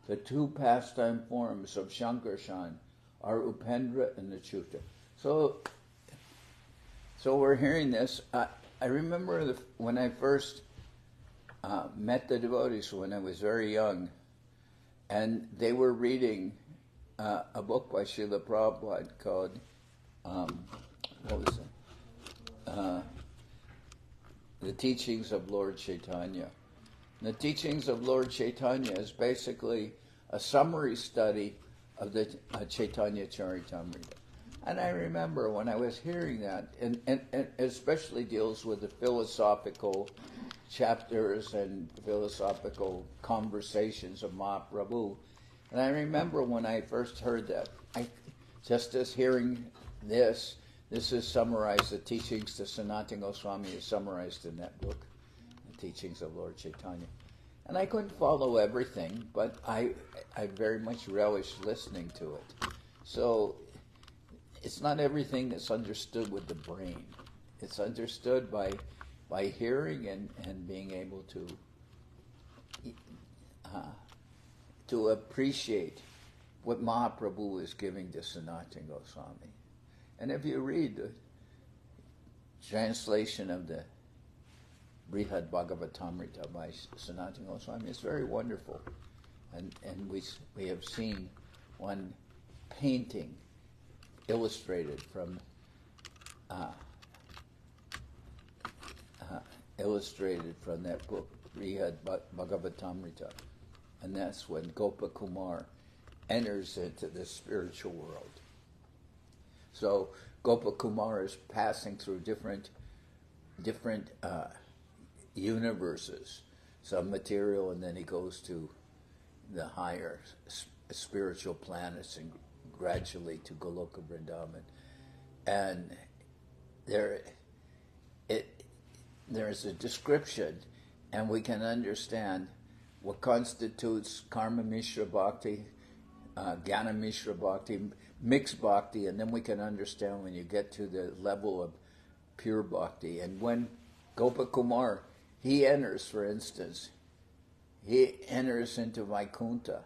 The 2 pastime forms of Shankarshan are Upendra and Achyuta. So we're hearing this. I remember when I first met the devotees when I was very young, and they were reading a book by Srila Prabhupada called, The Teachings of Lord Chaitanya. The Teachings of Lord Chaitanya is basically a summary study of the Chaitanya Charitamrita. And I remember when I was hearing that, and especially deals with the philosophical chapters and philosophical conversations of Mahaprabhu. And I remember when I first heard that, just as hearing this is summarized, the teachings to Sanatan Goswami is summarized in that book, The Teachings of Lord Chaitanya. And I couldn't follow everything, but I very much relished listening to it. So it's not everything that's understood with the brain. It's understood by hearing and being able to appreciate what Mahaprabhu is giving to Sanatan Goswami. And if you read the translation of the Brihad Bhagavatamrita by Sanatan Goswami, it's very wonderful. And we have seen one painting illustrated from that book, Brihad Bhagavatamrita. And that's when Gopakumar enters into the spiritual world. So Gopakumar is passing through different universes, some material, and then he goes to the higher spiritual planets and gradually to Goloka Vrindavan. And there's a description and we can understand what constitutes Karma Mishra Bhakti, Jnana Mishra Bhakti, mixed Bhakti, and then we can understand when you get to the level of pure Bhakti. And when Gopakumar, he enters, for instance, he enters into Vaikuntha,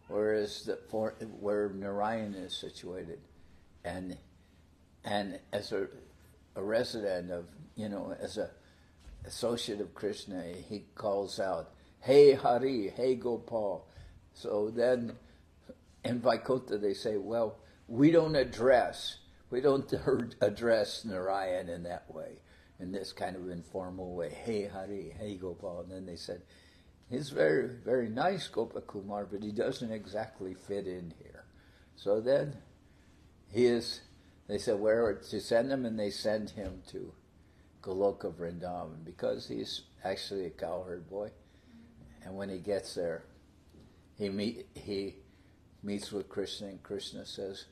where Narayan is situated, and as a resident of, as a associate of Krishna, he calls out, "Hey Hari, hey Gopal." So then in Vaikuntha they say, well, we don't address Narayan in that way, in this kind of informal way. Hey Hari, hey Gopal. And then they said, he's very, very nice, Gopakumar, but he doesn't exactly fit in here. So then they said where to send him, and they send him to Goloka Vrindavan, because he's actually a cowherd boy. And when he gets there, he meets with Krishna, and Krishna says,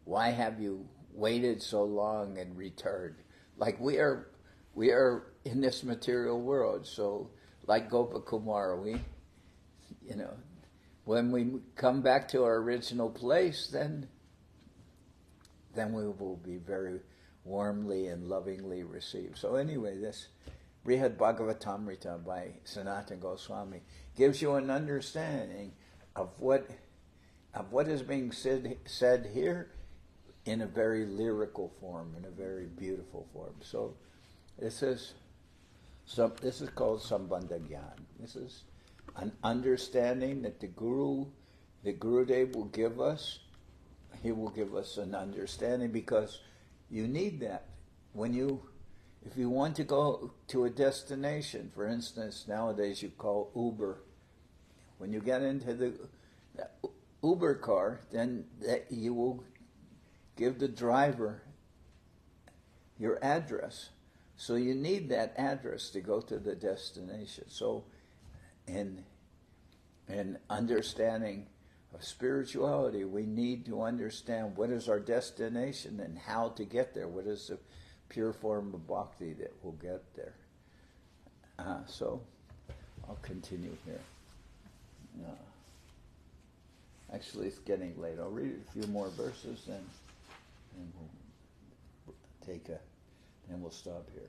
"Why have you waited so long and returned?" Like we are in this material world, so like Gopakumar, when we come back to our original place, then we will be very warmly and lovingly received. So anyway, this Brihad Bhagavatamrita by Sanatan Goswami gives you an understanding of what is being said here in a very lyrical form, in a very beautiful form. So this is called Sambandha Gyan. This is an understanding that the Gurudev will give us. He will give us an understanding, because you need that. If you want to go to a destination, for instance, nowadays you call Uber. When you get into the Uber car, then you will give the driver your address. So you need that address to go to the destination. So in understanding of spirituality, we need to understand what is our destination and how to get there. What is the pure form of bhakti that will get there? So I'll continue here. Actually, it's getting late. I'll read a few more verses, and we'll stop here.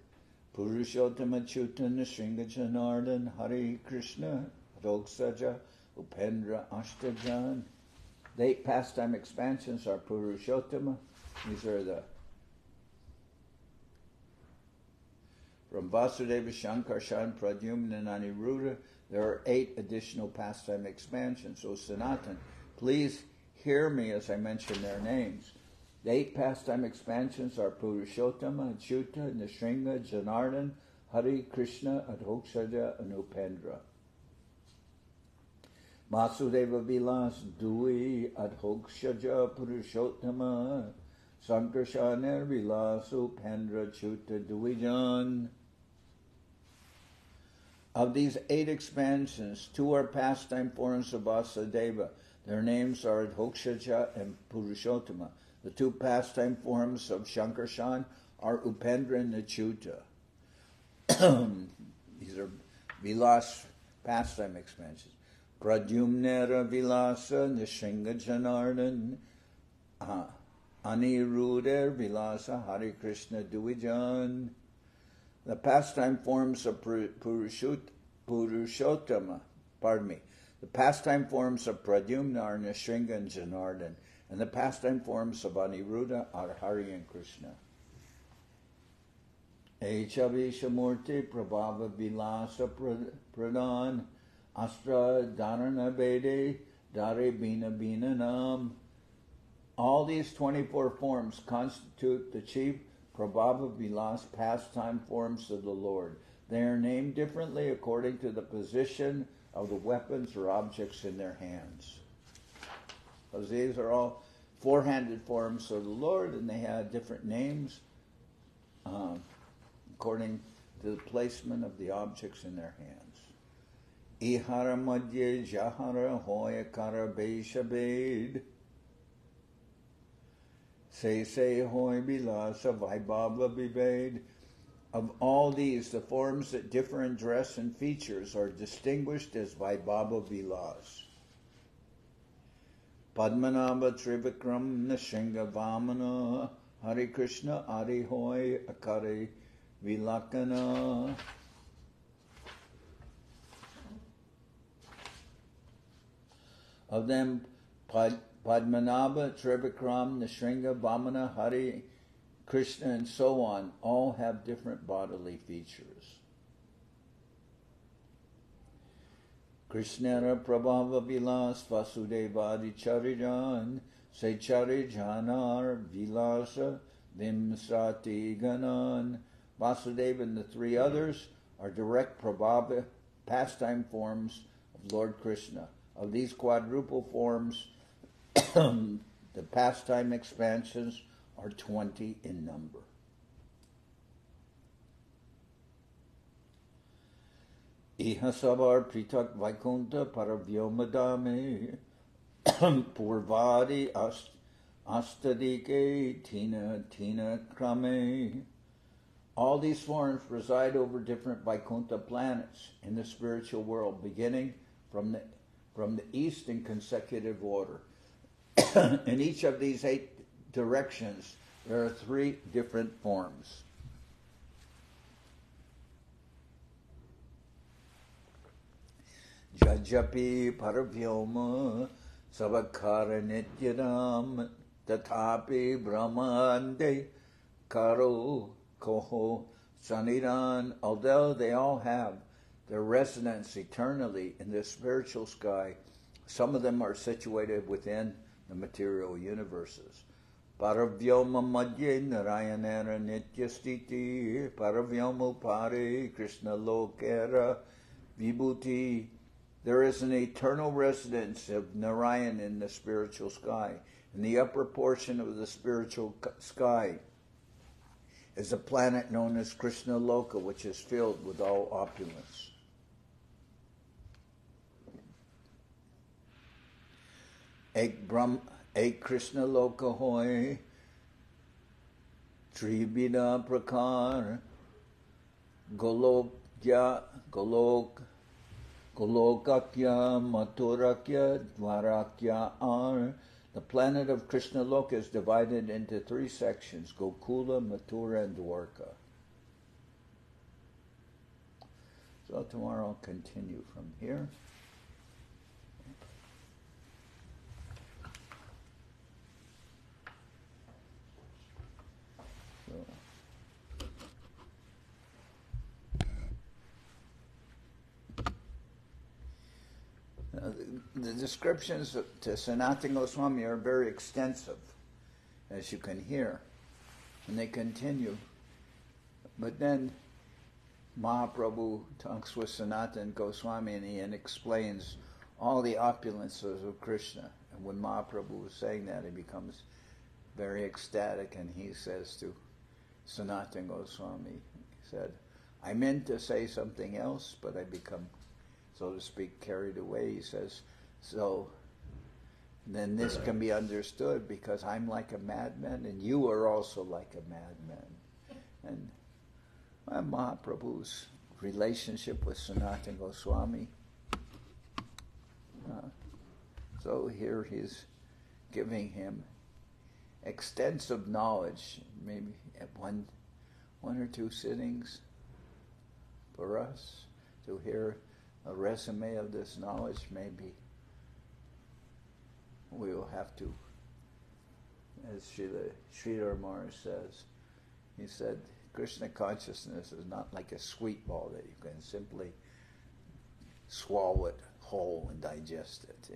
Purushottama Chutana Sringa Janardan Hare Krishna Roksaja Upendra Ashtajan. The 8 pastime expansions are Purushottama. These are from Vasudeva, Shankarshan, Pradyumna, and Aniruddha. There are 8 additional pastime expansions. So Sanatan, please hear me as I mention their names. The 8 pastime expansions are Purushottama, Achyuta, Nrsinga, Janardan, Hare Krishna, Adhokshaja, and Upendra. Vasudeva Vilas, Dui, Adhokshaja, Purushottama, Sankarshaner Vilas, Upendra, Achyuta, Duijan. Of these 8 expansions, 2 are pastime forms of Vasudeva. Their names are Adhokshaja and Purushottama. The 2 pastime forms of Shankarshan are Upendra and Achyuta. These are Vilas pastime expansions. Pradyumnera Vilasa, Nrsinga Janardan, Aniruddha Vilasa, Hare Krishna Duijan. The pastime forms of Purushottama, the pastime forms of Pradyumna are Nrsinga and Janardan, and the pastime forms of Aniruddha are Hari and Krishna. Echavishamurti Prabhava Vilasa Pradhan Astra Dharana Vede Dare Bina Bina Nam. All these 24 forms constitute the chief Prabhava Vilas pastime forms of the Lord. They are named differently according to the position of the weapons or objects in their hands. Because these are all 4-handed forms of the Lord, and they have different names according to the placement of the objects in their hands. Ihara Madhya Jahara Hoya Kara Beshabed Se Hoy Bilasa Vaibhava Vived. Of all these, the forms that differ in dress and features are distinguished as Vaibhava Vilas. Padmanabha Trivikram Nrsinga Vamana Hare Krishna Adi Hoy Akare Vilakana. Of them, Padmanabha, Trivikram, Nrsinga, Vamana, Hare Krishna, and so on, all have different bodily features. Krishnara Prabhava Vilas Vasudevadi Charijan Se Charijanar Vilasa Vimsati Ganan. Vasudeva and the three others are direct Prabhava pastime forms of Lord Krishna. Of these quadruple forms, the pastime expansions are 20 in number. Iha savar pritak vaikunta paravyomadame purvadi astadike tina krame. All these forms reside over different Vaikuntha planets in the spiritual world, beginning from the east in consecutive order. In each of these 8 directions, there are 3 different forms. Jajapi Paravyoma Savakara Nityadam Tatapi Brahmande Karo Koho Saniran. Although they all have their residence eternally in the spiritual sky, some of them are situated within the material universes. Paravyoma Madhye Narayanara Nityastiti Paravyoma Pare Krishna Lokera Vibhuti. There is an eternal residence of Narayan in the spiritual sky. In the upper portion of the spiritual sky is a planet known as Krishna Loka, which is filled with all opulence. Ek Krishna Loka hoy Tribida Prakar Golokakya Maturakya Dvarakya Ar. The planet of Krishna Loka is divided into 3 sections: Gokula, Mathura, and Dwarka. So tomorrow I'll continue from here. The descriptions to Sanatan Goswami are very extensive, as you can hear, and they continue. But then Mahaprabhu talks with Sanatan Goswami and he explains all the opulences of Krishna. And when Mahaprabhu was saying that, he becomes very ecstatic, and he says to Sanatan Goswami, he said, I meant to say something else, but I become, so to speak, carried away. He says, so then this can be understood because I'm like a madman and you are also like a madman. And Mahaprabhu's relationship with Sanatan Goswami. So here he's giving him extensive knowledge, maybe at one or 2 sittings for us to hear a resume of this knowledge. Maybe we will have to, as Srila Maharaj says, he said, Krishna consciousness is not like a sweet ball that you can simply swallow it whole and digest it.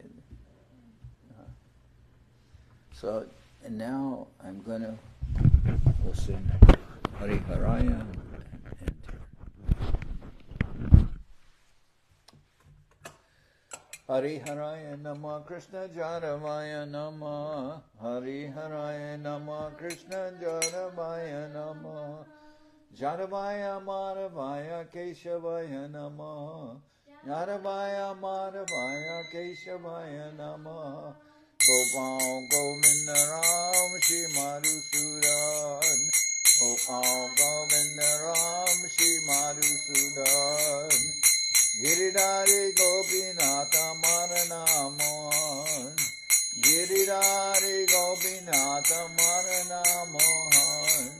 And now I'm going to listen Hari Haraya and Hari Haraya Nama Krishna Jaravaya Nama Hari Haraya Nama Krishna Jaravaya Nama Jaravaya Madhavaya Keshavaya Nama Jaravaya Madhavaya Keshavaya Nama Gopal Govinda Ram Shri Madhusudan Gopal Govinda Ram Shri Madhusudan Giridhari Gopinatha Marana Mohan Giridhari Gopinatha Marana Mohan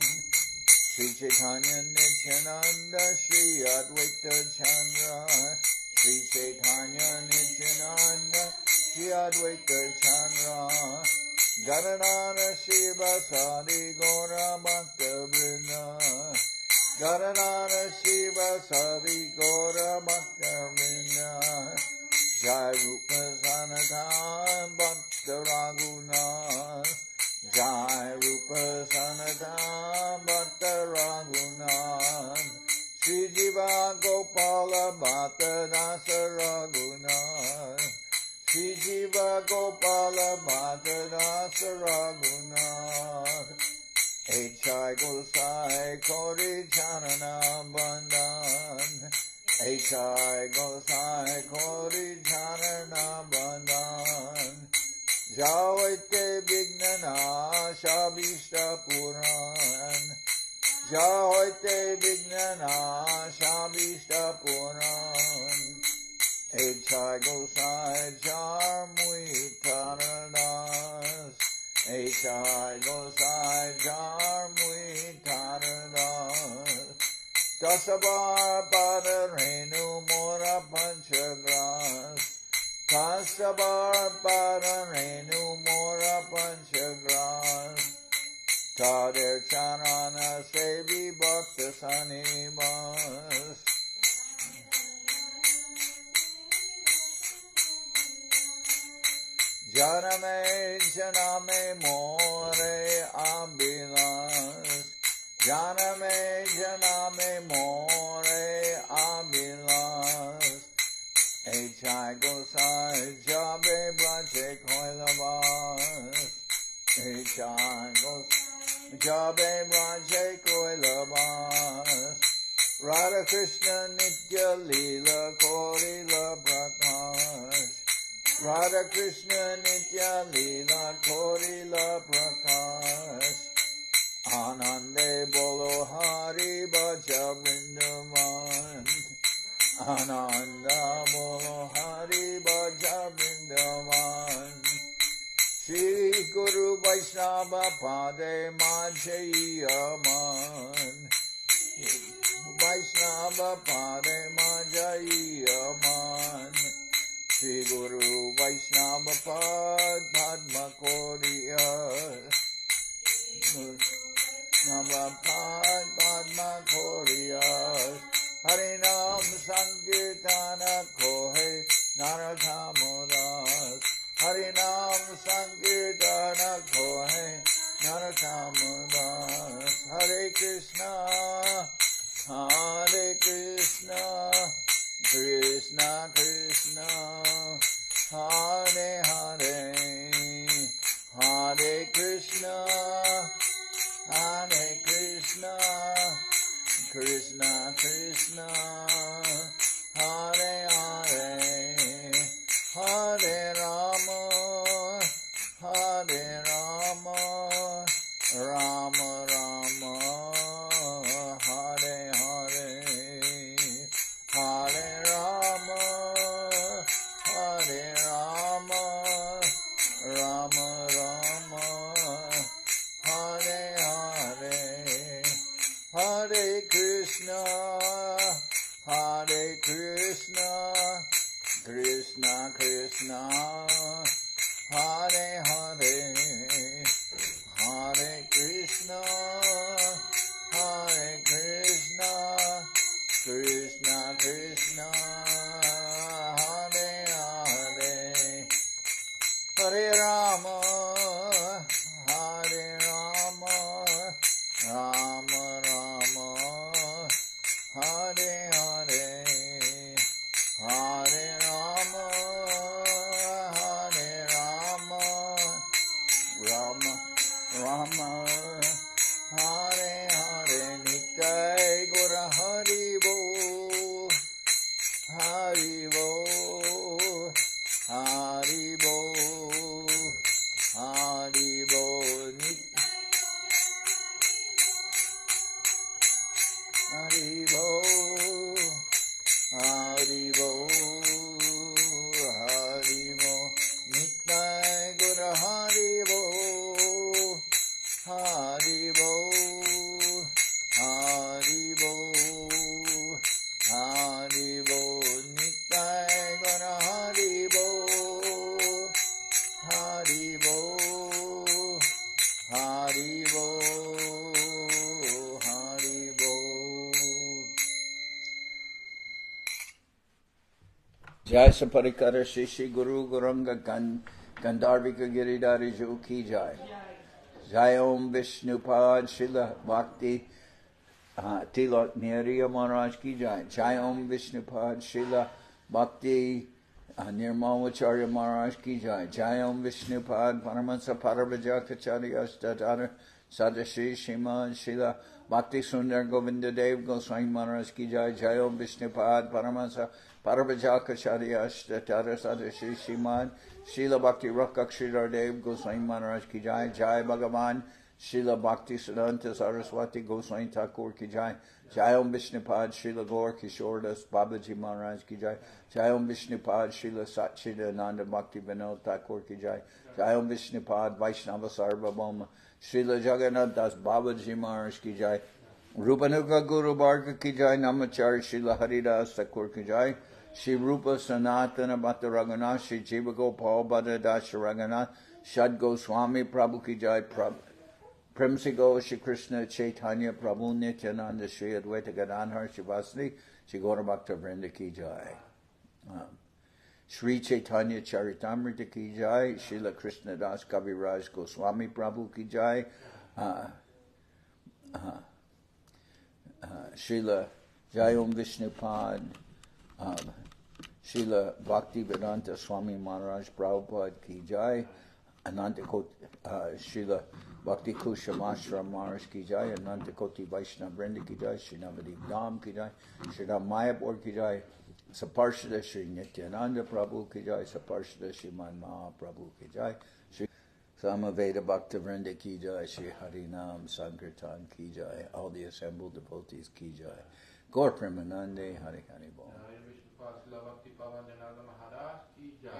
Sri Chaitanya Nityananda Sri Advaita Chandra Sri Chaitanya Nityananda Sri Advaita Chandra Gadadhara Shiva Sadi Gora Bhakta Vrinda Gadadhara Shiva Sadi Gora Bhakta Vrinda Jai Rupa Sanatan Bhakta Raghunath Jai Rupa Sanatan Bhakta Raghunath Sri Jiva Gopala Bhakta Dasa Raghunath Sri Jiva Gopala Bhakta Dasa Raghunath H.I. Gosai Kori Charana Bandhan H.I. Gosai Kori Charana Bandhan Javate Vignana Shabishta Puran Javate Vignana Shabishta Puran H.I. Gosai Jarmui Taradas H.I. Gosai Jarmui Taradas Dasabar Padarenu Mora Panchagras Dasabar Padarenu Mora Panchagras Tadir Charana Sevi Bhakta Sanimas Janame Janame More Abilas Janame Janame More Abilas H.I. Gosai Jabe Braje Koilabas H.I. Gosai Jabe Braje Koilabas Radha Krishna Nitya Lila Korila Prakash Radha Krishna Nitya Lila Korila Prakash Anande Bolo Hari Bhaja Vrindavan Ananda Bolo Hari Bhaja Vrindavan Shri Guru Vaishnava Pade Majayaman Vaishnava Pade Majayaman Shri Guru Vaishnava Pad Padma Koriya Navapad Padma Koriya Harinam Sankirtana Kohe Narathamodas Harinam Sankirtana Kohe Narathamodas Hare Krishna Krishna Krishna Hare Hare Hare Krishna Krishna Krishna Hare Hare Hare Rama Rama Rama Hare Hare Hare Rama Rama Rama Hare Hare Hare Krishna Krishna Krishna Hare Hare Hare Krishna Krishna Krishna Hare Hare Hare Rama Rama Rama Hare Hare Hare Rama Rama Rama Hare Hare Nitai Gora Hari Bo Hari Bo Hari Bo Hari Bo Jai Saparikara Shishi Guru Guranga Gandharvika Giridhari Ju Ki Jai. Jai Om Vishnupad Srila Bhakti Tilak Neriya Maharaj Ki Jai. Jai Om Vishnupad Srila Bhakti Nirmalacharya Maharaj Ki Jai. Jai Om Vishnupad Paramahansa Paravajakacharya Astadhara Sadashri Shrimad Srila Bhakti Sundar Govinda Dev Goswami Maharaj Ki Jai. Jai Om Vishnupad Paramahansa Paravajakacharya Astadhara Sadashri Shrimad Srila Bhakti Rakak Sridhar Dev Goswami Maharaj Ki Jai. Jai Bhagavan Srila Bhakti Siddhanta Saraswati Goswami Thakur Ki Jai. Jai Om Vishnupad Srila Gaur Kishordas Babaji Maharaj Ki Jai. Jai Om Vishnupad Srila Satchidananda Bhakti Vinod Thakur Ki Jai. Jai Om Vishnupad Vaishnava Sarvabhauma Srila Jagannath Das Babaji Maharaj Ki Jai. Rupanuga Guru Bharga Ki Jai. Namachari Srila Haridas Thakur Ki Jai. Sri Rupa Sanatana Bhatta Raghunath Sri Jiva Gopal Bhatta Dasha Raghunath Shad Goswami Prabhu Ki Jai. Premsigo Shri Krishna Chaitanya Prabhu Nityananda Shri Advaita Gadadhar Shivasni Shri Gaura Bhakta Vrinda Ki Jai. Sri Chaitanya Charitamrita Ki Jai. Srila Krishnadas Kaviraj Goswami Prabhu Ki Jai. Srila Jai Om Vishnupad Srila Bhaktivedanta Swami Maharaj Prabhupad Ki Jai. Anantakoti Srila Bhakti Kusham Ashram Maharaj Ki Jai. Anantakoti Vaishnava Vrinda Ki Jai. Sri Navadip Dham Ki Jai. Sri Ram Mayapur Ki Jai. Saparshada Sri Nityananda Prabhu Ki Jai. Saparshada Sri Man Mahaprabhu Ki Jai. Sri Samaveda Bhakta Vrinda Ki Jai. Sri Harinam Sankirtan Ki Jai. All the assembled devotees Ki Jai. Gaur Premanande Hari Hari Bol. Pavan Maharaj ki jai.